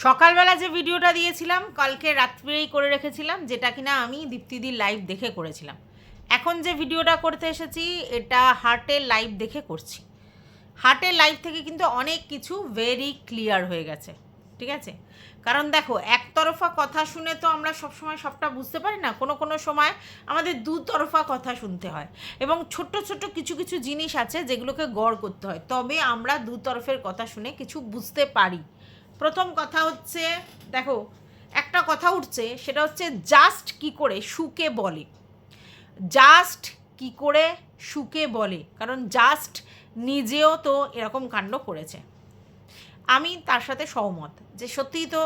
সকালবেলা যে ভিডিওটা দিয়েছিলাম কালকে রাত্রেই করে রেখেছিলাম, যেটা কিনা আমি দীপ্তিদির লাইভ দেখে করেছিলাম। এখন যে ভিডিওটা করতে এসেছি এটা হার্টের লাইভ দেখে করছি। হার্টের লাইভ থেকে কিন্তু অনেক কিছু ভেরি ক্লিয়ার হয়ে গেছে, ঠিক আছে? কারণ দেখো, একতরফা কথা শুনে তো আমরা সবসময় সবটা বুঝতে পারি না, কোনো কোনো সময় আমাদের দুতরফা কথা শুনতে হয় এবং ছোট্ট ছোট্ট কিছু কিছু জিনিস আছে যেগুলোকে গড় করতে হয়, তবে আমরা দুতরফের কথা শুনে কিছু বুঝতে পারি। প্রথম কথা হচ্ছে, দেখো, একটা কথা উঠছে, সেটা হচ্ছে জাস্ট কি করে সুকে বলে। জাস্ট কি করে সুকে বলে, কারণ জাস্ট নিজেও তো এরকম কাণ্ড করেছে। আমি তার সাথে সহমত যে সত্যিই তো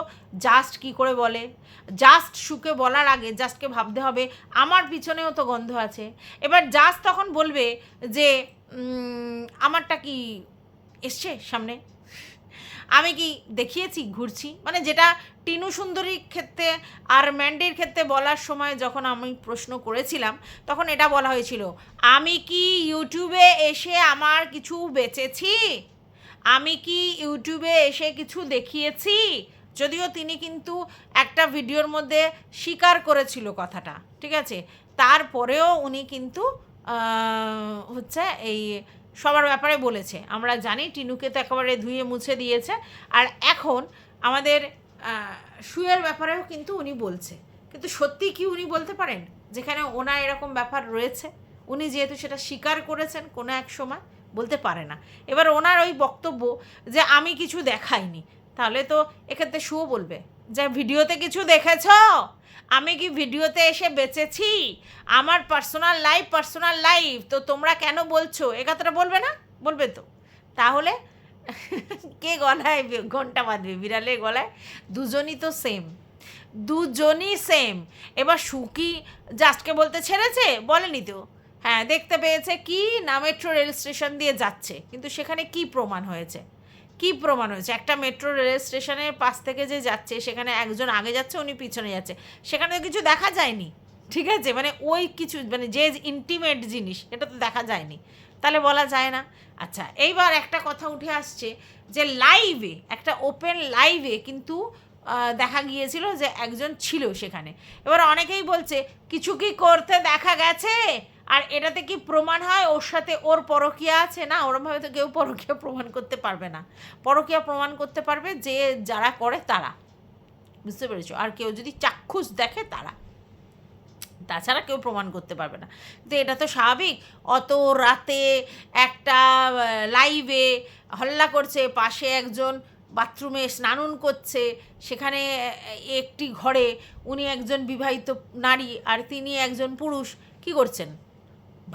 জাস্ট কি করে বলে। জাস্ট সুকে বলার আগে জাস্টকে ভাবতে হবে আমার পিছনেও তো গন্ধ আছে। এবার জাস্ট তখন বলবে যে আমারটা কি এসছে সামনে, আমি কি দেখিয়েছি ঘুরছি, মানে যেটা টিনু সুন্দরীর ক্ষেত্রে আর ম্যান্ডির ক্ষেত্রে বলার সময় যখন আমি প্রশ্ন করেছিলাম তখন এটা বলা হয়েছিল, আমি কি ইউটিউবে এসে আমার কিছু বেচেছি, আমি কি ইউটিউবে এসে কিছু দেখিয়েছি। যদিও তিনি কিন্তু একটা ভিডিওর মধ্যে স্বীকার করেছিল কথাটা, ঠিক আছে, তারপরেও উনি কিন্তু হচ্ছে এই সবার ব্যাপারে বলেছে। আমরা জানি টিনুকে তো একেবারে ধুয়ে মুছে দিয়েছে, আর এখন আমাদের শুয়ের ব্যাপারেও কিন্তু উনি বলছে। কিন্তু সত্যি কি উনি বলতে পারেন যেখানে ওনার এরকম ব্যাপার রয়েছে? উনি যেহেতু সেটা স্বীকার করেছেন কোনো এক সময়, বলতে পারে না। এবার ওনার ওই বক্তব্য যে আমি কিছু দেখাইনি, তাহলে তো এক্ষেত্রে শুও বলবে যে ভিডিওতে কিছু দেখেছ, আমি কি ভিডিওতে এসে বেঁচেছি, আমার পার্সোনাল লাইফ তো তোমরা কেন বলছো, এ কথাটা বলবে না? বলবে তো। তাহলে কে গলায় ঘন্টা বাঁধবে, বিড়ালের গলায়? দুজনই তো সেম, দুজনই সেম। এবার সুকি জাস্টকে বলতে ছেড়েছে, বলেনি তো। হ্যাঁ, দেখতে পেয়েছে কি না মেট্রো রেল স্টেশন দিয়ে যাচ্ছে, কিন্তু সেখানে কি প্রমাণ হয়েছে? কি প্রমাণ হয়েছে? একটা মেট্রো রেল স্টেশনের পাশ থেকে যে যাচ্ছে সেখানে একজন আগে যাচ্ছে, উনি পিছনে যাচ্ছে, সেখানে তো কিছু দেখা যায়নি, ঠিক আছে? মানে ওই কিছু মানে যে ইন্টিমেট জিনিস এটা তো দেখা যায়নি, তাহলে বলা যায় না। আচ্ছা, এইবার একটা কথা উঠে আসছে যে লাইভে, একটা ওপেন লাইভে কিন্তু দেখা গিয়েছিল যে একজন ছিল সেখানে। এবার অনেকেই বলছে কিছু কি করতে দেখা গেছে, আর এটাতে কি প্রমাণ হয় ওর সাথে ওর পরকীয়া আছে? না, ওরমভাবে তো কেউ পরকীয়া প্রমাণ করতে পারবে না। পরকীয়া প্রমাণ করতে পারবে যে যারা করে তারা, বুঝতে পেরেছো? আর কেউ যদি চাক্ষুষ দেখে তারা, তাছাড়া কেউ প্রমাণ করতে পারবে না। তো এটা তো স্বাভাবিক, অত রাতে একটা লাইভে হল্লা করছে, পাশে একজন বাথরুমে স্নান করছে, সেখানে একটি ঘরে উনি একজন বিবাহিত নারী আর তিনি একজন পুরুষ, কি করছেন?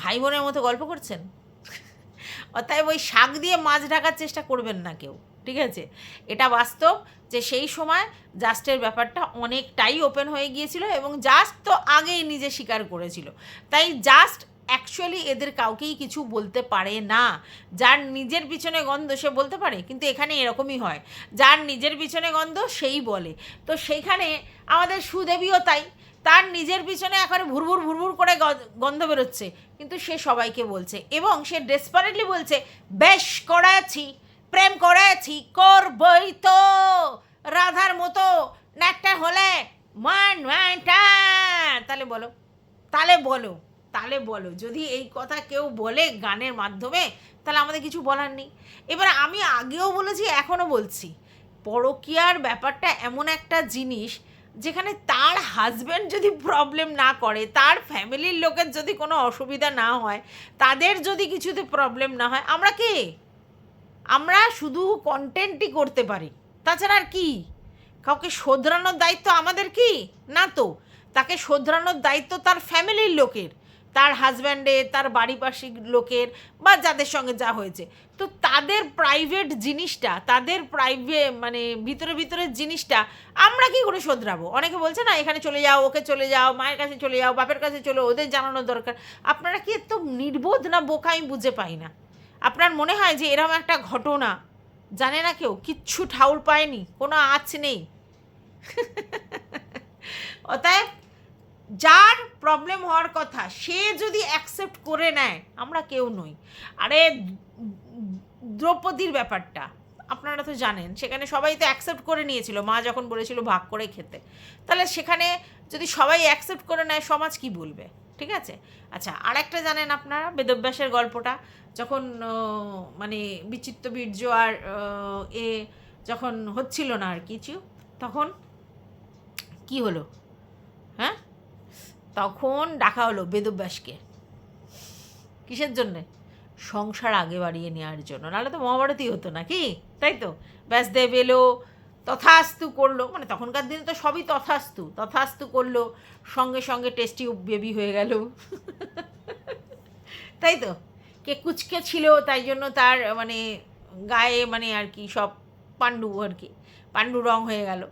ভাই বোনের মতো গল্প করছেন। অতএব ওই শাক দিয়ে মাছ ঢাকার চেষ্টা করবেন না কেউ, ঠিক আছে? এটা বাস্তব যে সেই সময় জাস্টের ব্যাপারটা অনেকটাই ওপেন হয়ে গিয়েছিল এবং জাস্ট তো আগেই নিজে স্বীকার করেছিল। তাই জাস্ট অ্যাকচুয়ালি এদের কাউকেই কিছু বলতে পারে না। যার নিজের পিছনে গন্ধ সে বলতে পারে, কিন্তু এখানে এরকমই হয়, যার নিজের পিছনে গন্ধ সেই বলে। তো সেইখানে আমাদের সুদেবীও তাই, তার নিজের পিছনে একেবারে ভুরভুর ভুরভুর করে গন্ধ বেরোচ্ছে, কিন্তু সে সবাইকে বলছে এবং সে ডেসপারেটলি বলছে বেশ করেছি, প্রেম করেছি, করবই তো, রাধার মতো ন্যাকটা হলে মান মানটা। তাহলে বলো, তাহলে বলো, তাহলে বলো, যদি এই কথা কেউ বলে গানের মাধ্যমে, তাহলে আমাদের কিছু বলার নেই। এবার আমি আগেও বলেছি, এখনও বলছি, পরকীয়ার ব্যাপারটা এমন একটা জিনিস যেখানে তার হাজব্যান্ড যদি প্রবলেম না করে, তার ফ্যামিলির লোকের যদি কোনো অসুবিধা না হয়, তাদের যদি কিছুতে প্রবলেম না হয়, আমরা কে? আমরা শুধু কন্টেন্টই করতে পারি, তাছাড়া আর কি? কাউকে শোধরানোর দায়িত্ব আমাদের কি? না তো। তাকে শোধরানোর দায়িত্ব তার ফ্যামিলির লোকের, তার হাজব্যান্ডের, তার বাড়ি পাশের লোকের, বা যাদের সঙ্গে যা হয়েছে। তো তাদের প্রাইভেট জিনিসটা, তাদের মানে ভিতরে ভিতরের জিনিসটা আমরা কি করে শোধরাবো? অনেকে বলছে না, এখানে চলে যাও, ওকে চলে যাও, মায়ের কাছে চলে যাও, বাপের কাছে চলে, ওদের জানানোর দরকার। আপনারা কি এত নির্বোধ না বোকা আমি বুঝে পাই না। আপনার মনে হয় যে এরকম একটা ঘটনা জানে না কেউ, কিচ্ছু ঠাউর পায়নি, কোনো আঁচ নেই? অতএব যার প্রবলেম হওয়ার কথা সে যদি অ্যাকসেপ্ট করে নেয়, আমরা কেউ নই। আরে দ্রৌপদীর ব্যাপারটা আপনারা তো জানেন, সেখানে সবাই তো অ্যাকসেপ্ট করে নিয়েছিল মা যখন বলেছিল ভাগ করে খেতে। তাহলে সেখানে যদি সবাই অ্যাকসেপ্ট করে নেয়, সমাজ কি বলবে? ঠিক আছে। আচ্ছা, আর একটা জানেন আপনারা বেদব্যাসের গল্পটা, যখন মানে বিচিত্র বীর্য আর এ যখন হচ্ছিল না আর কিছু, তখন কি হলো? হ্যাঁ, তখন ডাকা হলো বেদব্যাসকে। কিসের জন্যে? সংসার আগে বাড়িয়ে নেওয়ার জন্য। নাহলে তো মহাভারতই হতো না কি, তাই তো? ব্যাসদেব এলো, তথাস্তু করলো, মানে তখনকার দিনে তো সবই তথাস্তু, তথাস্তু করলো, সঙ্গে সঙ্গে টেস্টি বেবি হয়ে গেল। তাই তো? কে কুচকে ছিল, তাই জন্য তার মানে গায়ে মানে আর কি সব পাণ্ডু আর কি, পাণ্ডু রং হয়ে গেল।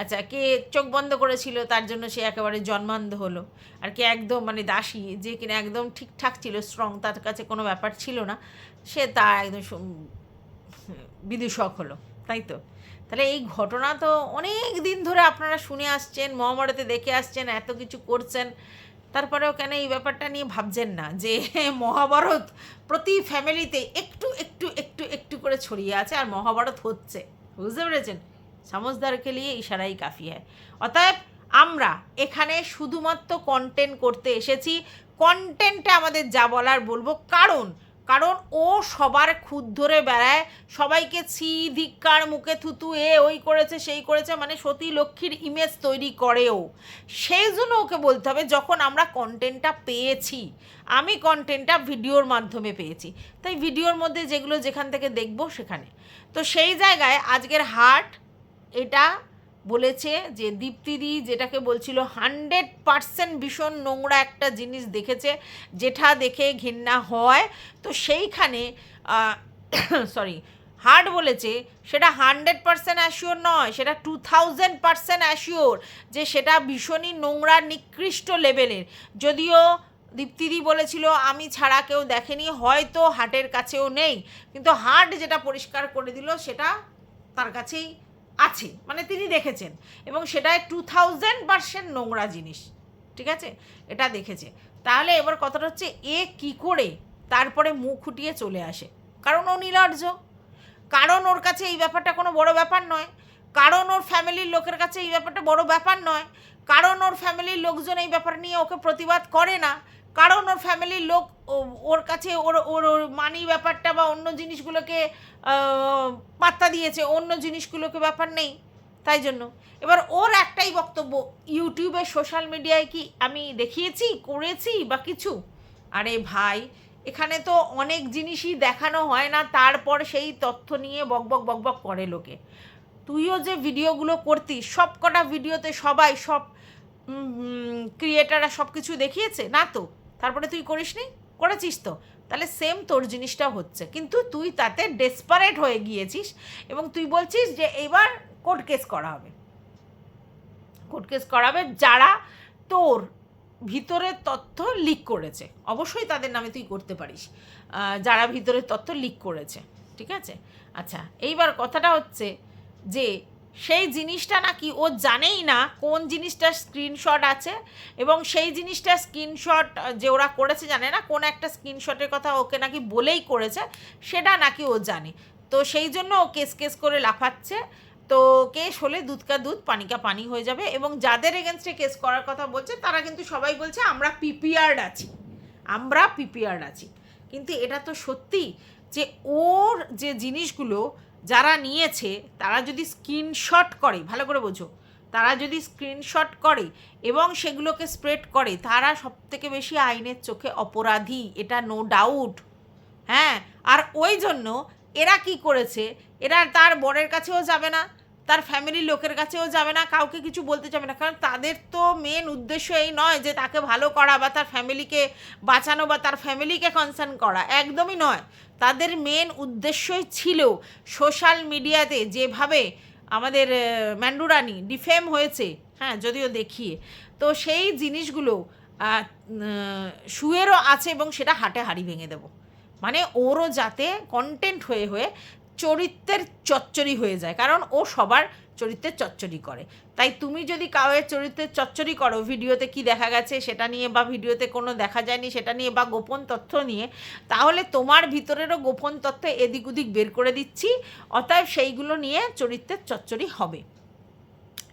আচ্ছা, কে চোখ বন্ধ করেছিল, তার জন্য সে একেবারে জন্মান্ধ হলো। আর কে একদম মানে দাসী, যে কিনা একদম ঠিকঠাক ছিল, স্ট্রং, তার কাছে কোনো ব্যাপার ছিল না, সে তার একদম বিদূষক হলো। তাই তো? তাহলে এই ঘটনা তো অনেক দিন ধরে আপনারা শুনে আসছেন, মহাভারতে দেখে আসছেন, এত কিছু করছেন, তারপরেও কেন এই ব্যাপারটা নিয়ে ভাবছেন না যে মহাভারত প্রতি ফ্যামিলিতে একটু একটু একটু একটু করে ছড়িয়ে আছে, আর মহাভারত হচ্ছে। বুঝতে পেরেছেন? সমঝদারকে নিয়ে ইশারাই কাফি হয়। অতএব আমরা এখানে শুধুমাত্র কন্টেন্ট করতে এসেছি, কন্টেন্টে আমাদের যা বলার বলবো, কারণ ও সবার খুদ ধরে বেড়ায়, সবাইকে ছি ধিক্কার, মুখে থুতু, ওই করেছে সেই করেছে, মানে সতী লক্ষ্মীর ইমেজ তৈরি করেও। সেই জন্য ওকে বলতে হবে, যখন আমরা কন্টেন্টটা পেয়েছি, আমি কন্টেন্টটা ভিডিওর মাধ্যমে পেয়েছি, তাই ভিডিওর মধ্যে যেগুলো যেখান থেকে দেখবো সেখানে। তো সেই জায়গায় আজকের হাট এটা বলেছে যে দীপ্তিদি যেটাকে বলছিল 100% ভীষণ নোংরা একটা জিনিস দেখেছে, যেটা দেখে ঘৃণা হয়। তো সেইখানে সরি, হার্ড বলেছে সেটা 100% অ্যাসিওর নয়, সেটা 2000% অ্যাসিওর যে সেটা ভীষণই নোংরা, নিকৃষ্ট লেভেলের। যদিও দীপ্তিদি বলেছিল আমি ছাড়া কেউ দেখেনি, হয়তো হাটের কাছেও নেই, কিন্তু হাট যেটা পরিষ্কার করে দিল সেটা তার কাছেই আছে, মানে তিনি দেখেছেন, এবং সেটাই 2000% নোংরা জিনিস। ঠিক আছে, এটা দেখেছে। তাহলে এবার কথাটা হচ্ছে, এ কি করে তারপরে মুখ ফুটিয়ে চলে আসে? কারণ ও নির্লজ্জ, কারণ ওর কাছে এই ব্যাপারটা কোনো বড় ব্যাপার নয়, কারণ ওর ফ্যামিলির লোকের কাছে এই ব্যাপারটা বড় ব্যাপার নয়, কারণ ওর ফ্যামিলির লোকজন এই ব্যাপার নিয়ে ওকে প্রতিবাদ করে না, কারণ ওর ফ্যামিলির লোক ওর কাছে ওর ওর ওর মানি ব্যাপারটা বা অন্য জিনিসগুলোকে পাত্তা দিয়েছে, অন্য জিনিসগুলোকে ব্যাপার নেই, তাই জন্য। এবার ওর একটাই বক্তব্য, ইউটিউবে সোশ্যাল মিডিয়ায় কি আমি দেখিয়েছি, করেছি বা কিছু? আরে ভাই, এখানে তো অনেক জিনিসই দেখানো হয় না, তারপর সেই তথ্য নিয়ে বকবক বকবক করে লোকে। তুইও যে ভিডিওগুলো করতিস, সব কটা ভিডিওতে সবাই সব ক্রিয়েটাররা সব কিছু দেখিয়েছে না তো? তারপরে তুই করিসনি? করেছিস তো। তাহলে সেম তোর জিনিসটা হচ্ছে, কিন্তু তুই তাতে ডেসপারেট হয়ে গিয়েছিস, এবং তুই বলছিস যে এবার কোর্ট কেস করা হবে, কোর্ট কেস করাবে যারা তোর ভিতরের তথ্য লিক করেছে, অবশ্যই তাদের নামে তুই করতে পারিস, যারা ভিতরের তথ্য লিক করেছে। ঠিক আছে। আচ্ছা, এইবার কথাটা হচ্ছে যে সেই জিনিসটা নাকি ও জানেই না কোন জিনিসটার স্ক্রিনশট আছে, এবং সেই জিনিসটার স্ক্রিনশট যে ওরা করেছে জানে না, কোন একটা স্ক্রিনশটের কথা ওকে নাকি বলেই করেছে, সেটা নাকি ও জানে। তো সেই জন্য ও কেস কেস করে লাফাচ্ছে। তো কেস হলে দুধ কা দুধ পানি কা পানি হয়ে যাবে, এবং যাদের এগেনস্টে কেস করার কথা বলছে তারা কিন্তু সবাই বলছে আমরা প্রিপেয়ার্ড আছি, আমরা প্রিপেয়ার্ড আছি। কিন্তু এটা তো সত্যি যে ওর যে জিনিসগুলো যারা নিয়েছে তারা যদি স্ক্রিনশট করে, ভালো করে বোঝো, তারা যদি স্ক্রিনশট করে এবং সেগুলোকে স্প্রেড করে, তারা সবথেকে বেশি আইনের চোখে অপরাধী, এটা নো ডাউট। হ্যাঁ, আর ওই জন্য এরা কি করেছে, এরা তার বরের কাছেও যাবে না, তার ফ্যামিলির লোকের কাছেও যাবে না, কাউকে কিছু বলতে যাবে না, কারণ তাদের তো মেন উদ্দেশ্য এই নয় যে তাকে ভালো করা বা তার ফ্যামিলিকে বাঁচানো বা তার ফ্যামিলিকে কনসার্ন করা, একদমই নয়। তাদের মেন উদ্দেশ্যই ছিল সোশ্যাল মিডিয়াতে যেভাবে আমাদের ম্যান্ডুরানি ডিফেম হয়েছে, হ্যাঁ যদিও দেখিয়ে, তো সেই জিনিসগুলো শুয়েরও আছে, এবং সেটা হাটে হাড়ি ভেঙে দেবো, মানে ওরও যাতে কন্টেন্ট হয়ে হয়ে চরিত্রের চচ্চড়ি হয়ে যায়, কারণ ও সবার চরিত্রের চচ্চড়ি করে। তাই তুমি যদি কাউয়ের চরিত্রের চচ্চড়ি করো, ভিডিওতে কি দেখা গেছে সেটা নিয়ে, বা ভিডিওতে কোনো দেখা যায়নি সেটা নিয়ে, বা গোপন তথ্য নিয়ে, তাহলে তোমার ভিতরেরও গোপন তথ্য এদিক ওদিক বের করে দিচ্ছি। অতএব সেইগুলো নিয়ে চরিত্রের চচ্চড়ি হবে,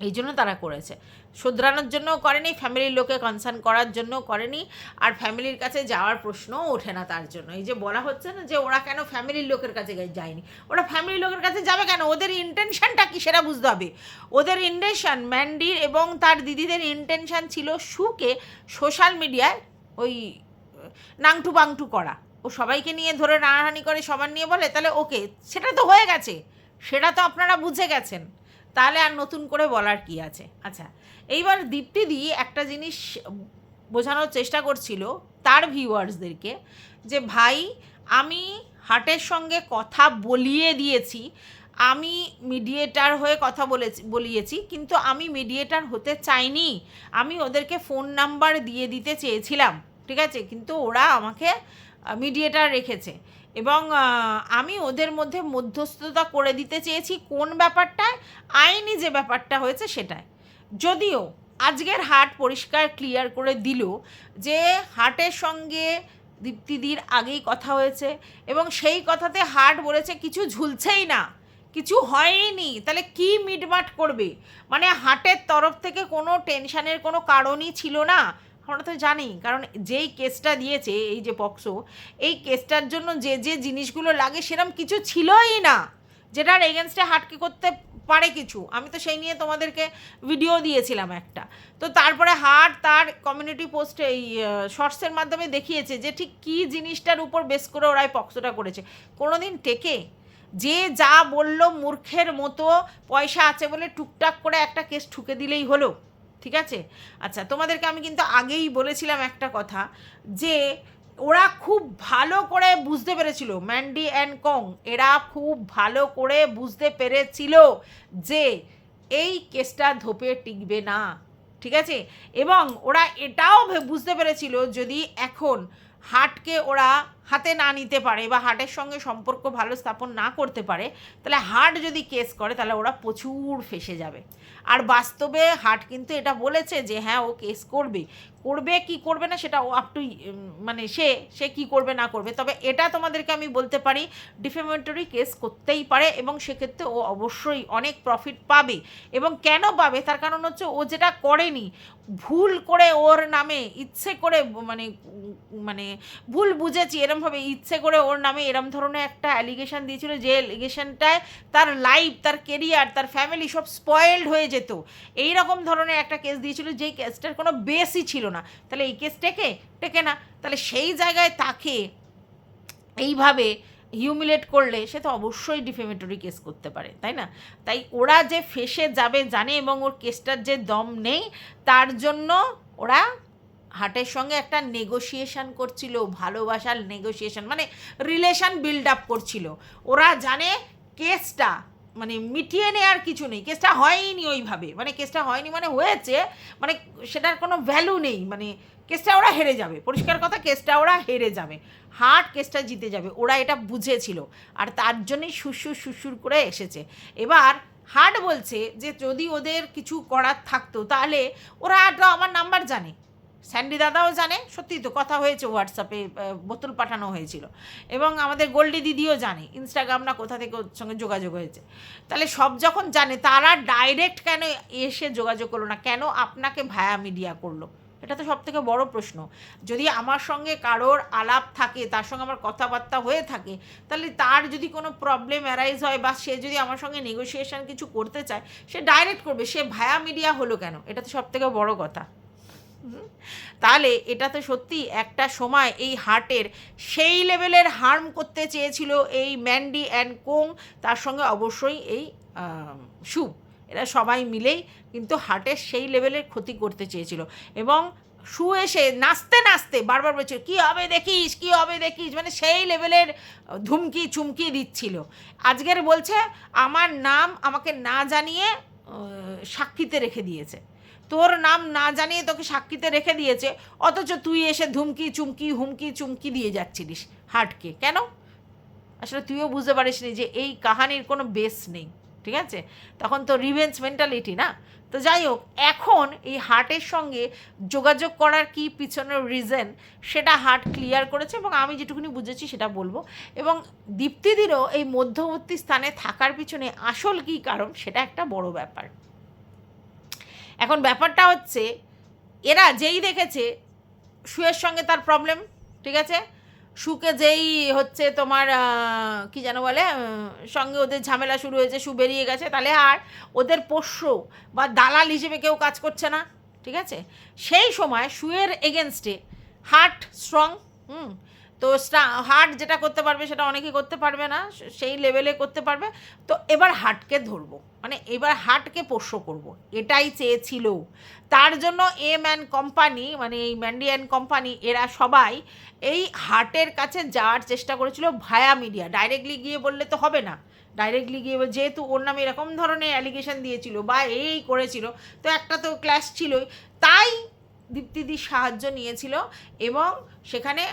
এই জন্য তারা করেছে। শুধরানোর জন্যও করেনি, ফ্যামিলির লোকে কনসার্ন করার জন্যও করেনি, আর ফ্যামিলির কাছে যাওয়ার প্রশ্নও ওঠে না তার জন্য। এই যে বলা হচ্ছে না যে ওরা কেন ফ্যামিলির লোকের কাছে যায়নি, ওরা ফ্যামিলির লোকের কাছে যাবে কেন? ওদের ইন্টেনশনটা কি সেটা বুঝতে হবে। ওদের ইন্টেনশন, ম্যান্ডির এবং তার দিদিদের ইন্টেনশন ছিল শুকে সোশ্যাল মিডিয়ায় ওই নাংটু বাংটু করা। ও সবাইকে নিয়ে ধরে রানাহানি করে, সবার নিয়ে বলে, তাহলে ওকে, সেটা তো হয়ে গেছে, সেটা তো আপনারা বুঝে গেছেন, তাহলে আর নতুন করে বলার কি আছে। আচ্ছা, এইবার দীপ্তিদি একটা জিনিস বোঝানোর চেষ্টা করছিল তার ভিউয়ার্সদেরকে, যে ভাই আমি হার্টের সঙ্গে কথা বলিয়ে দিয়েছি, আমি মিডিয়েটার হয়ে কথা বলিয়েছি, কিন্তু আমি মিডিয়েটার হতে চাইনি, আমি ওদেরকে ফোন নাম্বার দিয়ে দিতে চেয়েছিলাম, ঠিক আছে, কিন্তু ওরা আমাকে মিডিয়েটার রেখেছে, এবং আমি ওদের মধ্যে মধ্যস্থতা করে দিতে চেয়েছি কোন ব্যাপারটায়, আইনি যে ব্যাপারটা হয়েছে সেটায়। যদিও আজকের হাট পরিষ্কার ক্লিয়ার করে দিল যে হাটের সঙ্গে দীপ্তিদির আগেই কথা হয়েছে, এবং সেই কথাতে হাট বলেছে কিছু ঝুলছেই না, কিছু হয়নি, তাহলে কি মিটমাট করবে? মানে হাটের তরফ থেকে কোনো টেনশানের কোনো কারণই ছিল না। আমরা তো জানি, কারণ যেই কেসটা দিয়েছে, এই যে পক্সো, এই কেসটার জন্য যে যে জিনিসগুলো লাগে সেরকম কিছু ছিলই না যেটার এগেনস্টে হাটকে করতে পারে কিছু। আমি তো সেই নিয়ে তোমাদেরকে ভিডিও দিয়েছিলাম একটা। তো তারপরে হাট তার কমিউনিটি পোস্টে এই শর্টসের মাধ্যমে দেখিয়েছে যে ঠিক কী জিনিসটার উপর বেস করে ওরাই পক্সোটা করেছে। কোনো দিন টেকে? যে যা বলল মূর্খের মতো, পয়সা আছে বলে টুকটাক করে একটা কেস ঠুকে দিলেই হলো, ঠিক আছে? আচ্ছা, তোমাদেরকে আমি কিন্তু আগেই বলেছিলাম একটা কথা, যে ওরা খুব ভালো করে বুঝতে পেরেছিল, ম্যান্ডি অ্যান্ড কং এরা খুব ভালো করে বুঝতে পেরেছিল যে এই কেসটা ধোপে টিকবে না, ঠিক আছে? এবং ওরা এটাও বুঝতে পেরেছিল যদি এখন হাটকে ওরা হাতে না নিতে পারে বা হাটের সঙ্গে সম্পর্ক ভালো স্থাপন না করতে পারে, তাহলে হাট যদি কেস করে তাহলে ওরা প্রচুর ফেঁসে যাবে। আর বাস্তবে হাট কিন্তু এটা বলেছে যে হ্যাঁ ও কেস করবে, করবে কি করবে না সেটা ও আপ টু, মানে সে কি করবে না করবে। তবে এটা তোমাদেরকে আমি বলতে পারি, ডিফেমেটরি কেস করতেই পারে, এবং সেক্ষেত্রে ও অবশ্যই অনেক প্রফিট পাবে। এবং কেন পাবে, তার কারণ হচ্ছে ও যেটা করেনি, ভুল করে ওর নামে ইচ্ছে করে, মানে মানে ভুল বুঝেছি এরমভাবে, ইচ্ছে করে ওর নামে এরম ধরনের একটা অ্যালিগেশন দিয়েছিল, যে অ্যালিগেশনটায় তার লাইফ, তার কেরিয়ার, তার ফ্যামিলি সব স্পয়েলড হয়ে যেত। এই রকম ধরনের একটা কেস দিয়েছিল যেই কেসটার কোনো বেসই ছিল না। তাহলে এই কেস টেকে না, তাহলে সেই জায়গায় তাকে এইভাবে হিউমিলেট করলে সে তো অবশ্যই ডিফেমেটরি কেস করতে পারে, তাই না? তাই ওরা যে ফেসে যাবে জানে, এবং ওর কেসটার যে দম নেই, তার জন্য ওরা হাটের সঙ্গে একটা নেগোসিয়েশন করছিল, ভালোবাসার নেগোসিয়েশন, মানে রিলেশন বিল্ড আপ করছিল। ওরা জানে কেসটা মানে মিটিয়ে নেওয়ার কিছু নেই, কেসটা হয়নি ওইভাবে, মানে কেসটা হয়নি মানে হয়েছে, মানে সেটার কোনো ভ্যালু নেই, মানে কেসটা ওরা হেরে যাবে, পরিষ্কার কথা, কেসটা ওরা হেরে যাবে, হাট কেসটা জিতে যাবে, ওরা এটা বুঝেছিল, আর তার জন্যই সুসুর করে এসেছে। এবার হাট বলছে যে যদি ওদের কিছু করার থাকতো তাহলে ওরা তো আমার নাম্বার জানে, স্যান্ডি দাদাও জানে, সত্যি তো কথা হয়েছে, হোয়াটসঅ্যাপে বোতল পাঠানো হয়েছিল, এবং আমাদের গোল্ডি দিদিও জানে, ইনস্টাগ্রাম না কোথা থেকে ওর সঙ্গে যোগাযোগ হয়েছে। তাহলে সব যখন জানে, তারা ডাইরেক্ট কেন এসে যোগাযোগ করলো না, কেন আপনাকে ভায়া মিডিয়া করলো? এটা তো সব থেকে বড় প্রশ্ন। যদি আমার সঙ্গে কারোর আলাপ থাকে, তার সঙ্গে আমার কথাবার্তা হয়ে থাকে, তাহলে তার যদি কোনো প্রবলেম অ্যারাইজ হয় বা সে যদি আমার সঙ্গে নেগোসিয়েশন কিছু করতে চায়, সে ডাইরেক্ট করবে, সে ভায়া মিডিয়া হলো কেন? এটা তো সব থেকে বড় কথা। তাহলে এটা তো সত্যি একটা সময় এই হার্টের সেই লেভেলের হার্ম করতে চেয়েছিল এই ম্যান্ডি অ্যান্ড কোং, তার সঙ্গে অবশ্যই এই শু, এরা সবাই মিলেই কিন্তু হার্টের সেই লেভেলের ক্ষতি করতে চেয়েছিল। এবং শু এসে নাচতে নাচতে বারবার বলছিল কী হবে দেখিস, কী হবে দেখিস, মানে সেই লেভেলের ধুমকি চুমকি দিচ্ছিল। আজকের বলছে আমার নাম আমাকে না জানিয়ে সাক্ষীতে রেখে দিয়েছে, তোর নাম না জানিয়ে তোকে সাক্ষীতে রেখে দিয়েছে, অথচ তুই এসে ধুমকি চুমকি হুমকি চুমকি দিয়ে যাচ্ছিলিস হার্টকে। কেন? আসলে তুইও বুঝতে পারিস নি যে এই কাহানির কোনো বেস নেই, ঠিক আছে, তখন তো রিভেঞ্জ মেন্টালিটি না। তো যাই হোক, এখন এই হার্টের সঙ্গে যোগাযোগ করার কি পিছনের রিজন সেটা হার্ট ক্লিয়ার করেছে, এবং আমি যেটুকুনি বুঝেছি সেটা বলবো। এবং দীপ্তিদিরও এই মধ্যবর্তী স্থানে থাকার পিছনে আসল কী কারণ সেটা একটা বড় ব্যাপার। এখন ব্যাপারটা হচ্ছে, এরা যেই দেখেছে শুয়ের সঙ্গে তার প্রবলেম, ঠিক আছে, শুকে যেই হচ্ছে তোমার কি যেন বলে, সঙ্গে ওদের ঝামেলা শুরু হয়েছে, শু বেরিয়ে গেছে, তাহলে আর ওদের পোষ্য বা দালাল হিসেবে কেউ কাজ করছে না, ঠিক আছে। সেই সময় শুয়ের এগেনস্টে হার্ট স্ট্রং, তো হার্ট যেটা করতে পারবে সেটা অনেকে করতে পারবে না, সেই লেভেলে করতে পারবে। তো এবার হার্টকে ধরবো, মানে এবার হার্টকে পোষ্য করব, এটাই চেয়েছিল। তার জন্য কোম্পানি, মানে এই ম্যান্ডি অ্যান্ড কোম্পানি, এরা সবাই এই হার্টের কাছে যাওয়ার চেষ্টা করেছিল ভায়া মিডিয়া। ডাইরেক্টলি গিয়ে বললে তো হবে না, ডাইরেক্টলি গিয়ে যেহেতু ওর নামে এরকম ধরনের অ্যালিগেশন দিয়েছিল বা এই করেছিল, তো একটা তো ক্ল্যাশ ছিলই। তাই দীপ্তিদির সাহায্য নিয়েছিল এবং সেখানে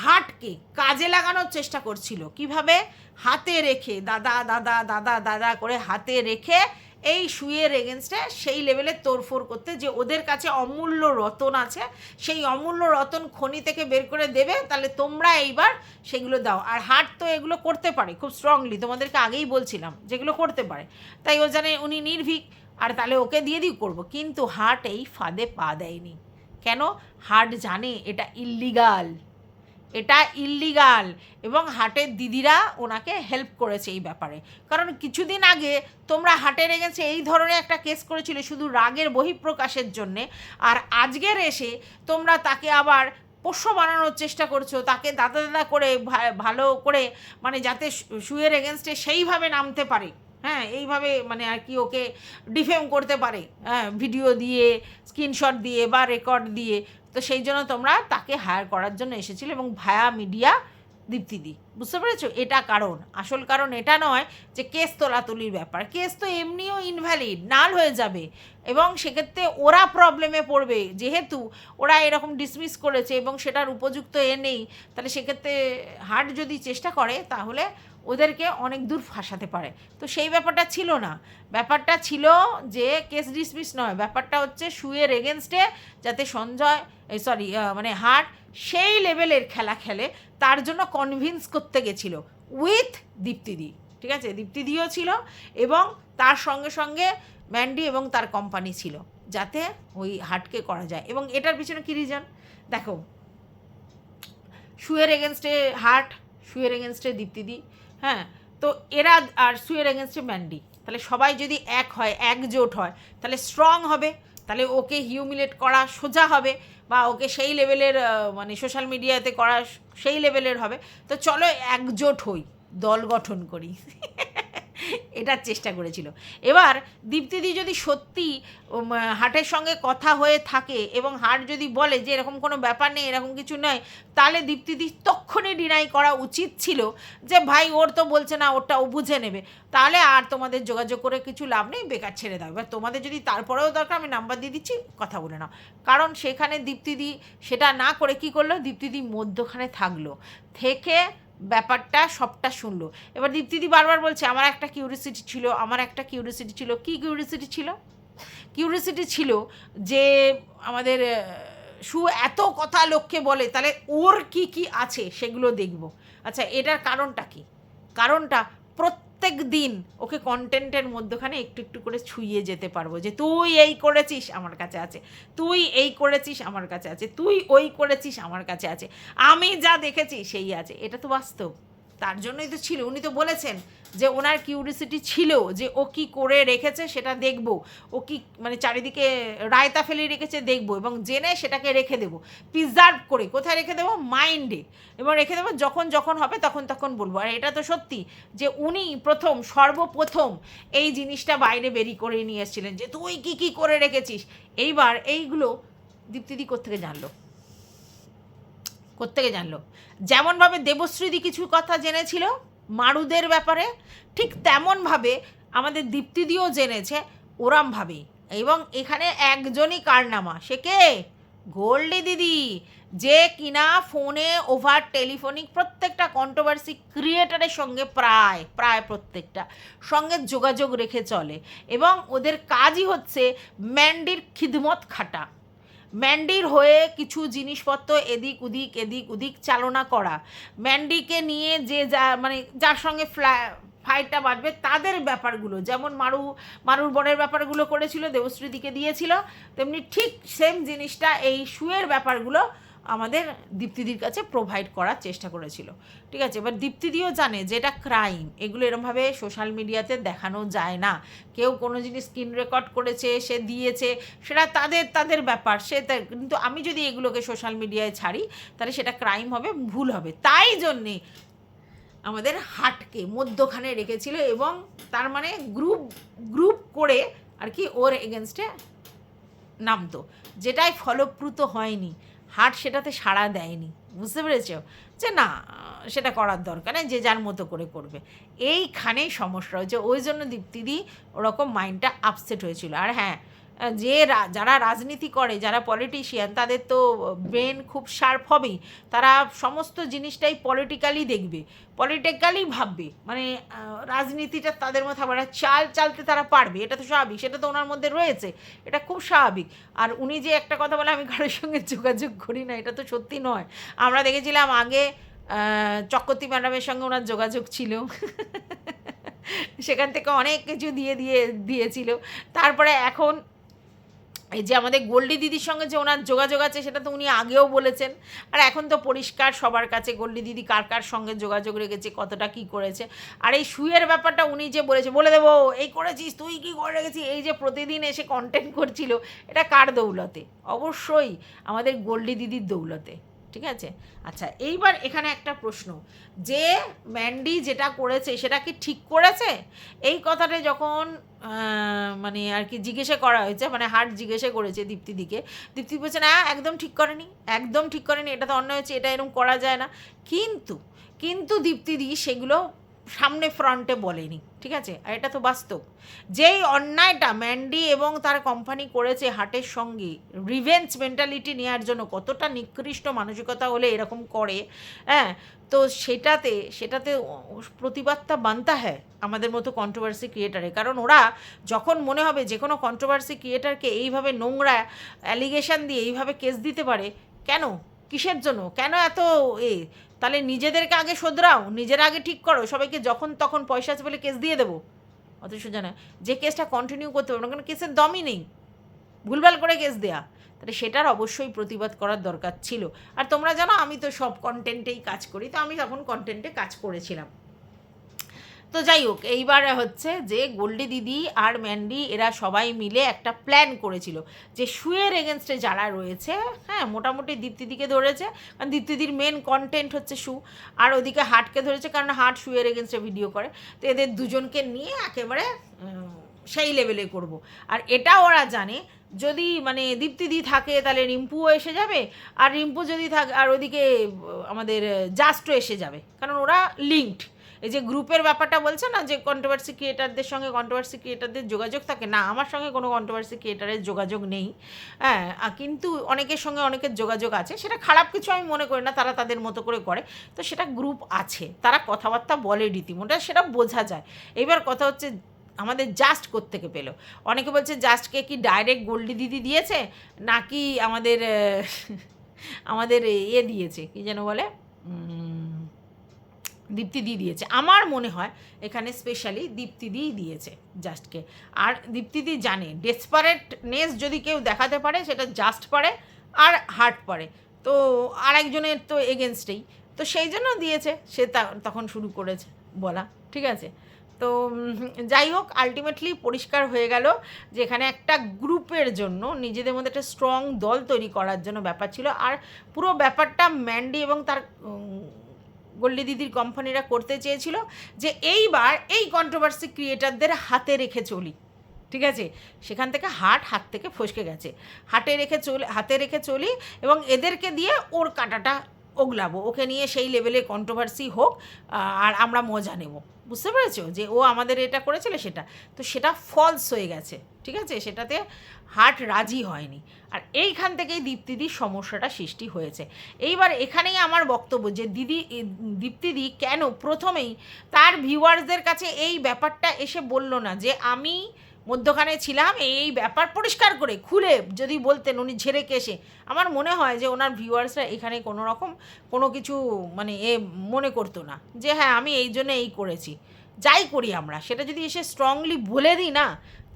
হার্টকে কাজে লাগানোর চেষ্টা করছিল। কিভাবে? হাতে রেখে, দাদা দাদা দাদা দাদা করে হাতে রেখে এই শুয়ের এগেনস্টে সেই লেভেলে তোড়ফোড় করতে, যে ওদের কাছে অমূল্য রতন আছে, সেই অমূল্য রতন খনি থেকে বের করে দেবে, তাহলে তোমরা এইবার সেগুলো দাও। আর হার্ট তো এগুলো করতে পারে খুব স্ট্রংলি, তোমাদেরকে আগেই বলছিলাম যেগুলো করতে পারে, তাই ও জানে উনি নির্ভীক, আর তাহলে ওকে দিয়ে দিই করবো। কিন্তু হার্ট এই ফাঁদে পা দেয়নি। কেন? হার্ট জানে এটা ইল্লিগাল, এটা ইল্লিগাল, এবং হার্টের দিদিরা ওনাকে হেল্প করেছে এই ব্যাপারে। কারণ কিছুদিন আগে তোমরা হার্টের এগেন্সে এই ধরনের একটা কেস করেছিলে শুধু রাগের বহিঃপ্রকাশের জন্যে, আর আজকের এসে তোমরা তাকে আবার পোষ্য বানানোর চেষ্টা করছো, তাকে দাদা দাদা করে ভালো করে, মানে যাতে শুয়ের এগেনস্টে সেইভাবে নামতে পারে, হ্যাঁ, এইভাবে মানে আর কি ওকে ডিফেম করতে পারে, হ্যাঁ, ভিডিও দিয়ে, স্ক্রিনশট দিয়ে বা রেকর্ড দিয়ে। তো সেই জন্য তোমরা তাকে হায়ার করার জন্য এসেছিলে, এবং ভায়া মিডিয়া দীপ্তিদি, বুঝতে পেরেছো? এটা কারণ, আসল কারণ এটা নয় যে কেস তোলাতুলির ব্যাপার। কেস তো এমনিও ইনভ্যালিড, নাল হয়ে যাবে, এবং সেক্ষেত্রে ওরা প্রবলেমে পড়বে, যেহেতু ওরা এরকম ডিসমিস করেছে এবং সেটার উপযুক্ত নেই। তাহলে সেক্ষেত্রে হার্ট যদি চেষ্টা করে তাহলে ওদেরকে অনেক দূর ফাঁসাতে পারে। তো সেই ব্যাপারটা ছিল না, ব্যাপারটা ছিল যে কেস ডিসমিস নয়, ব্যাপারটা হচ্ছে শুয়ের এগেনস্টে যাতে মানে হার্ট সেই লেভেলের খেলা খেলে, তার জন্য কনভিন্স করতে গেছিল উইথ দীপ্তিদি, ঠিক আছে। দীপ্তিদিও ছিল এবং তার সঙ্গে সঙ্গে ম্যান্ডি এবং তার কোম্পানি ছিল, যাতে ওই হার্টকে করা যায়। এবং এটার পিছনে কী রিজন দেখো, শুয়ের এগেনস্টে হার্ট, শুয়ের এগেনস্টে দীপ্তিদি, হ্যাঁ, তো এরা আর শুয়ের এগেনস্টে ম্যান্ডি, তাহলে সবাই যদি এক হয়, একজোট হয়, তাহলে স্ট্রং হবে, তাহলে ওকে হিউমিলেট করা সোজা হবে, বা ওকে সেই লেভেলের মানে সোশ্যাল মিডিয়াতে করা সেই লেভেলের হবে। তো চলো একজোট হই, দল গঠন করি, এটার চেষ্টা করেছিল। এবার দীপ্তিদি যদি সত্যি হার্টের সঙ্গে কথা হয়ে থাকে এবং হার্ট যদি বলে যে এরকম কোনো ব্যাপার নেই, এরকম কিছু নয়, তাহলে দীপ্তিদি তখনই ডিনাই করা উচিত ছিল যে ভাই ওর তো বলছে না, ওরটা ও বুঝে নেবে, তাহলে আর তোমাদের যোগাযোগ করে কিছু লাভ নেই, বেকার ছেড়ে দাও। এবার তোমাদের যদি তারপরেও দরকার, আমি নাম্বার দিয়ে দিচ্ছি, কথা বলে নাও। কারণ সেখানে দীপ্তিদি সেটা না করে কি করলো, দীপ্তিদি মধ্যখানে থাকলো, থেকে ব্যাপারটা সবটা শুনলো। এবার দীপ্তিদি বারবার বলছে আমার একটা কিউরিসিটি ছিল, আমার একটা কিউরিসিটি ছিল। কী কিউরিসিটি ছিল? কিউরিসিটি ছিল যে আমাদের শু এত কথা লোককে বলে, তাহলে ওর কি কি আছে সেগুলো দেখব। আচ্ছা, এটার কারণটা কি? কারণটা প্রত্যেক দিন ওকে কন্টেন্টের মধ্যখানে একটু একটু করে ছুঁয়ে যেতে পারবো, যে তুই এই করেছিস আমার কাছে আছে, তুই এই করেছিস আমার কাছে আছে, তুই ওই করেছিস আমার কাছে আছে, আমি যা দেখেছি সেই আছে। এটা তো বাস্তব, তার জন্যই তো ছিল। উনি তো বলেছেন যে ওনার কিউরিসিটি ছিল যে ও কি করে রেখেছে সেটা দেখব, ও কি মানে চারিদিকে রায়তা ফেলে রেখেছে দেখব, এবং জেনে সেটাকে রেখে দেবো, প্রিজার্ভ করে। কোথায় রেখে দেবো? মাইন্ডে, এবং রেখে দেবো যখন যখন হবে তখন তখন বলবো। আর এটা তো সত্যি যে উনি সর্বপ্রথম এই জিনিসটা বাইরে বেরিয়ে করে নিয়ে এসেছিলেন যে তুই কি কি করে রেখেছিস। এইবার এইগুলো দীপ্তিদি কোত্থেকে জানলো? যেমনভাবে দেবশ্রীদি কিছু কথা জেনেছিল মারুদের ব্যাপারে, ঠিক তেমনভাবে আমাদের দীপ্তিদিও জেনেছে ওরমভাবেই। এবং এখানে একজনই কারনামা, সে কে? গোল্ডি দিদি। যে কিনা ফোনে ওভার টেলিফোনিক প্রত্যেকটা কন্ট্রোভার্সি ক্রিয়েটারের সঙ্গে প্রায় প্রত্যেকটা সঙ্গে যোগাযোগ রেখে চলে, এবং ওদের কাজই হচ্ছে ম্যান্ডির খিদমত খাটা, ম্যান্ডির হয়ে কিছু জিনিসপত্র এদিক ওদিক চালনা করা, ম্যান্ডিকে নিয়ে যে মানে যার সঙ্গে ফাইটটা বাড়বে তাদের ব্যাপারগুলো, যেমন মারুর বরের ব্যাপারগুলো করেছিল, দেবশ্রীদিকে দিয়েছিল, তেমনি ঠিক সেম জিনিসটা এই শুয়ের ব্যাপারগুলো আমাদের দীপ্তিদির কাছে প্রোভাইড করার চেষ্টা করেছিল। ঠিক আছে, এবার দীপ্তিদিও জানে যে এটা ক্রাইম, এগুলো এরমভাবে সোশ্যাল মিডিয়াতে দেখানো যায় না। কেউ কোনো জিনিস স্ক্রিন রেকর্ড করেছে, সে দিয়েছে, সেটা তাদের ব্যাপার, কিন্তু আমি যদি এগুলোকে সোশ্যাল মিডিয়ায় ছাড়ি তাহলে সেটা ক্রাইম হবে, ভুল হবে। তাই জন্যে আমাদের হাটকে মধ্যখানে রেখেছিল, এবং তার মানে গ্রুপ করে আর কি ওর এগেনস্টে নামতো, যেটাই ফলপ্রুত হয়নি। হাট সেটাতে সাড়া দেয়নি, বুঝতে পেরেছ যে না সেটা করার দরকার নেই, যে যার মতো করে করবে। এইখানেই সমস্যা হয়েছে, ওই জন্য দীপ্তিদি ওরকম মাইন্ডটা আপসেট হয়েছিল। আর হ্যাঁ, যারা রাজনীতি করে, যারা পলিটিশিয়ান, তাদের তো ব্রেন খুব শার্প হবেই, তারা সমস্ত জিনিসটাই পলিটিক্যালি দেখবে, পলিটিক্যালি ভাববে, মানে রাজনীতিটা তাদের মধ্যে আবার চালতে তারা পারবে, এটা তো স্বাভাবিক, সেটা তো ওনার মধ্যে রয়েছে, এটা খুব স্বাভাবিক। আর উনি যে একটা কথা বলে আমি কারোর সঙ্গে যোগাযোগ করি না, এটা তো সত্যি নয়। আমরা দেখেছিলাম আগে চক্রবর্তী ম্যাডামের সঙ্গে ওনার যোগাযোগ ছিল সেখান থেকে অনেক কিছু দিয়েছিল। তারপরে এখন এই যে আমাদের গোল্ডি দিদির সঙ্গে যে ওনার যোগাযোগ আছে, সেটা তো উনি আগেও বলেছেন, আর এখন তো পরিষ্কার সবার কাছে গোল্ডি দিদি কার সঙ্গে যোগাযোগ রেখেছে, কতটা কি করেছে। আর এই শুয়ের ব্যাপারটা উনি যে বলে দেবো এই করেছিস, তুই কি করে রেখেছিস, এই যে প্রতিদিন এসে কন্টেন্ট করছিল, এটা কার দৌলতে? অবশ্যই আমাদের গোল্ডি দিদির দৌলতে। ঠিক আছে, আচ্ছা এইবার এখানে একটা প্রশ্ন, যে ম্যান্ডি যেটা করেছে সেটা কি ঠিক করেছে? এই কথাটা যখন মানে আর কি জিজ্ঞাসা করা হয়েছে, মানে হাট জিজ্ঞাসা করেছে দীপ্তি বলছে না একদম ঠিক করেনি, এটা তো অন্য হয়েছে, এটা এরকম করা যায় না। কিন্তু দীপ্তিদি সেগুলো সামনে ফ্রন্টে বলেনি। ঠিক আছে, আর এটা তো বাস্তব, যেই অন্যায়টা ম্যান্ডি এবং তার কোম্পানি করেছে হাটের সঙ্গে, রিভেঞ্জ মেন্টালিটি নেওয়ার জন্য, কতটা নিকৃষ্ট মানসিকতা হলে এরকম করে, হ্যাঁ, তো সেটাতে প্রতিবাদটা বানতা হয় আমাদের মতো কন্ট্রোভার্সি ক্রিয়েটারে। কারণ ওরা যখন মনে হবে যে কোনো কন্ট্রোভার্সি ক্রিয়েটারকে এইভাবে নোংরা অ্যালিগেশন দিয়ে এইভাবে কেস দিতে পারে, কেন, কিসের জন্য, কেন এত তাহলে নিজেদেরকে আগে শোধরাও, নিজেরা আগে ঠিক করো, সবাইকে যখন তখন পয়সা আছে বলে কেস দিয়ে দেবো, অথচ জানা যে কেসটা কন্টিনিউ করতে পারবো না, কারণ কেসের দমই নেই, ভুলভাল করে কেস দেয়া, তাহলে সেটার অবশ্যই প্রতিবাদ করার দরকার ছিল। আর তোমরা জানো আমি তো সব কন্টেন্টেই কাজ করি, তো আমি তখন কন্টেন্টে কাজ করেছিলাম। তো যাই হোক, এইবার হচ্ছে যে গোল্ডি দিদি আর ম্যান্ডি এরা সবাই মিলে একটা প্ল্যান করেছিল যে শুয়ের এগেনস্টে যারা রয়েছে, হ্যাঁ, মোটামুটি দীপ্তিদিকে ধরেছে, কারণ দীপ্তিদির মেন কন্টেন্ট হচ্ছে শু, আর ওদিকে হাটকে ধরেছে কারণ হাট শুয়ের এগেনস্টে ভিডিও করে, তো এদের দুজনকে নিয়ে একেবারে সেই লেভেলে করব। আর এটা ওরা জানে যদি মানে দীপ্তিদি থাকে তাহলে রিম্পুও এসে যাবে, আর রিম্পু যদি থাকে আর ওদিকে আমাদের জাস্টও এসে যাবে, কারণ ওরা লিঙ্কড। এই যে গ্রুপের ব্যাপারটা বলছে না যে কন্ট্রোভার্সি ক্রিয়েটারদের সঙ্গে কন্ট্রোভার্সি ক্রিয়েটারদের যোগাযোগ থাকে, না আমার সঙ্গে কোনো কন্ট্রোভার্সি ক্রিয়েটারের যোগাযোগ নেই, হ্যাঁ, কিন্তু অনেকের সঙ্গে অনেকের যোগাযোগ আছে, সেটা খারাপ কিছু আমি মনে করি না, তারা তাদের মতো করে করে, তো সেটা গ্রুপ আছে, তারা কথাবার্তা বলে রীতিমতো, সেটা বোঝা যায়। এবার কথা হচ্ছে আমাদের জাস্ট কোত্থেকে পেলো, অনেকে বলছে জাস্টকে কি ডাইরেক্ট গোল্ডি দিদি দিয়েছে, নাকি আমাদের দিয়েছে, কি যেন বলে, দীপ্তিদি দিয়েছে। আমার মনে হয় এখানে স্পেশালি দীপ্তিদিই দিয়েছে জাস্টকে। আর দীপ্তিদি জানে ডেসপারেটনেস যদি কেউ দেখাতে পারে সেটা জাস্ট পারে আর হার্ট পারে, তো আরেকজনের তো এগেনস্টেই, তো সেই জন্য দিয়েছে, সে তখন শুরু করেছে বলা। ঠিক আছে, তো যাই হোক, আলটিমেটলি পরিষ্কার হয়ে গেল যে এখানে একটা গ্রুপের জন্য নিজেদের মধ্যে একটা স্ট্রং দল তৈরি করার জন্য ব্যাপার ছিল। আর পুরো ব্যাপারটা ম্যান্ডি এবং তার গোল্ডি দিদির কোম্পানিরা করতে চেয়েছিল যে এইবার এই কন্ট্রোভার্সি ক্রিয়েটারদের হাতে রেখে চলি। ঠিক আছে, সেখান থেকে হাত থেকে ফসকে গেছে, হাতে রেখে চলি এবং এদেরকে দিয়ে ওর কাঁটাটা ওগলাবো, ওকে নিয়ে সেই লেভেলে কন্ট্রোভার্সি হোক আর আমরা মজা নেব, বুঝতে পেরেছো যে ও আমাদের এটা করেছিল সেটা, তো সেটা ফলস হয়ে গেছে, ঠিক আছে, সেটাতে হার্ট রাজি হয়নি। আর এইখান থেকেই দীপ্তিদির সমস্যাটা সৃষ্টি হয়েছে। এইবার এখানেই আমার বক্তব্য যে দীপ্তিদি কেন প্রথমেই তার ভিউয়ার্সদের কাছে এই ব্যাপারটা এসে বলল না যে আমি মধ্যখানে ছিলাম, এই ব্যাপার পরিষ্কার করে খুলে যদি বলতেন উনি ঝেড়ে কেসে, আমার মনে হয় যে ওনার ভিউয়ার্সরা এখানে কোনো রকম কোনো কিছু মানে মনে করতো না যে হ্যাঁ আমি এই জন্য এই করেছি। যাই করি আমরা সেটা যদি এসে স্ট্রংলি বলে দিই না,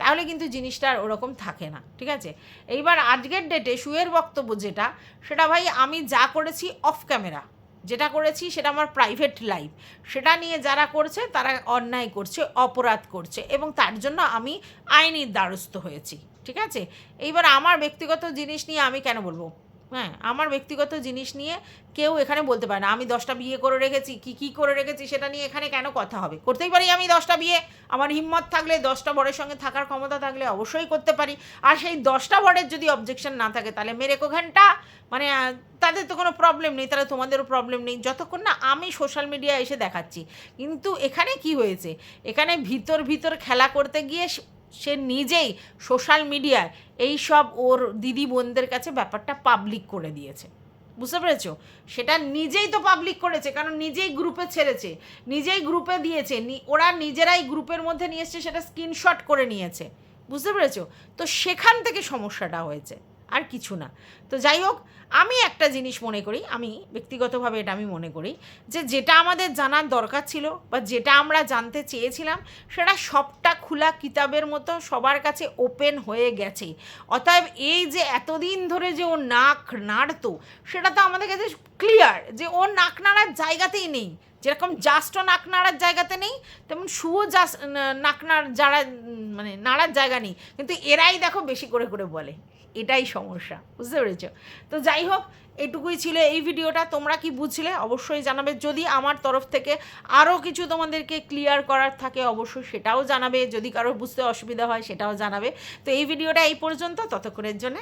তাহলে কিন্তু জিনিসটা আর ওরকম থাকে না, ঠিক আছে। এইবার আজকের ডেটে শুয়ের বক্তব্য যেটা, সেটা ভাই আমি যা করেছি অফ ক্যামেরা, যেটা করেছি সেটা আমার প্রাইভেট লাইফ, সেটা নিয়ে যারা করছে তারা অন্যায় করছে, অপরাধ করছে, এবং তার জন্য আমি আইনের দ্বারস্থ হয়েছি, ঠিক আছে। এইবার আমার ব্যক্তিগত জিনিস নিয়ে আমি কেন বলবো? হ্যাঁ, আমার ব্যক্তিগত জিনিস নিয়ে কেউ এখানে বলতে পারে না। আমি 10টা বিয়ে করে রেখেছি, কী করে রেখেছি সেটা নিয়ে এখানে কেন কথা হবে? করতেই পারি আমি 10টা বিয়ে, আমার হিম্মত থাকলে, 10টা বরের সঙ্গে থাকার ক্ষমতা থাকলে অবশ্যই করতে পারি। আর সেই 10টা বরের যদি অবজেকশন না থাকে তাহলে মেরে কো ঘন্টা, মানে তাদের তো কোনো প্রবলেম নেই, তাহলে তোমাদেরও প্রবলেম নেই, যতক্ষণ না আমি সোশ্যাল মিডিয়ায় এসে দেখাচ্ছি। কিন্তু এখানে কি হয়েছে, এখানে ভিতর খেলা করতে গিয়ে সে নিজেই সোশ্যাল মিডিয়ায় এই সব ওর দিদি বোনদের কাছে ব্যাপারটা পাবলিক করে দিয়েছে, বুঝতে পেরেছো? সেটা নিজেই তো পাবলিক করেছে, কারণ নিজেই গ্রুপে ছেড়েছে, নিজেই গ্রুপে দিয়েছে, ওরা নিজেরাই গ্রুপের মধ্যে নিয়ে এসছে, সেটা স্ক্রিনশট করে নিয়েছে, বুঝতে পেরেছো? তো সেখান থেকে সমস্যাটা হয়েছে, আর কিছু না। তো যাই হোক, আমি একটা জিনিস মনে করি, আমি ব্যক্তিগতভাবে এটা আমি মনে করি যে যেটা আমাদের জানার দরকার ছিল বা যেটা আমরা জানতে চেয়েছিলাম, সেটা সবটা খোলা কিতাবের মতো সবার কাছে ওপেন হয়ে গেছে। অতএব এই যে এতদিন ধরে যে ও নাক নাড়তো, সেটা তো আমাদের কাছে ক্লিয়ার যে ও নাক নাড়ার জায়গাতেই নেই। যেরকম জাস্টও নাক নাড়ার জায়গাতে নেই, তেমন শুও জাস্ট নাক যারা মানে নাড়ার জায়গা নেই, কিন্তু এরাই দেখো বেশি করে করে বলে, এটাই সমস্যা, বুঝতে পেরেছো? তো যাই হোক, এটুকুই ছিল এই ভিডিওটা। তোমরা কি বুঝলে অবশ্যই জানাবে। যদি আমার তরফ থেকে আরও কিছু তোমাদেরকে ক্লিয়ার করার থাকে অবশ্যই সেটাও জানাবে, যদি কারোর বুঝতে অসুবিধা হয় সেটাও জানাবে। তো এই ভিডিওটা এই পর্যন্ত, ততক্ষণের জন্য